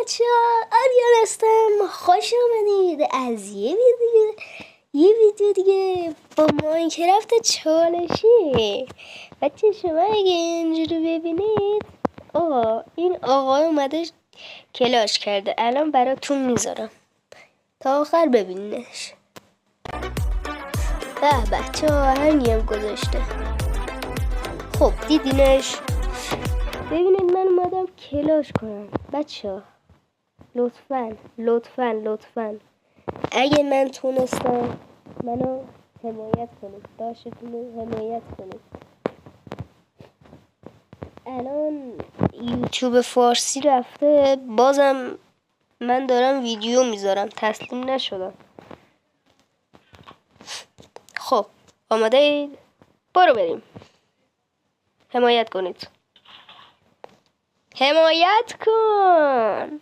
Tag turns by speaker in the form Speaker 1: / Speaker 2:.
Speaker 1: بچه ها، آریان هستم. خوش آمدید از یه ویدیو دیگه با ماینکرافت چالشی. بچه شما اگه اینجوری ببینید، این آقای اومده کلاش کرده. الان براتون میذارم تا آخر ببینیدش. بچه ها هنگیم گذاشته. خب دیدینش. ببینید من اومدم کلاش کنم. بچه ها لطفاً اگه من تونستم منو حمایت کنید، داشتون رو حمایت کنید. الان یوتیوب فارسی رفته، بازم من دارم ویدیو میذارم، تسلیم نشدم. خب آماده اید؟ برو بریم. حمایت کنید. حمایت کن.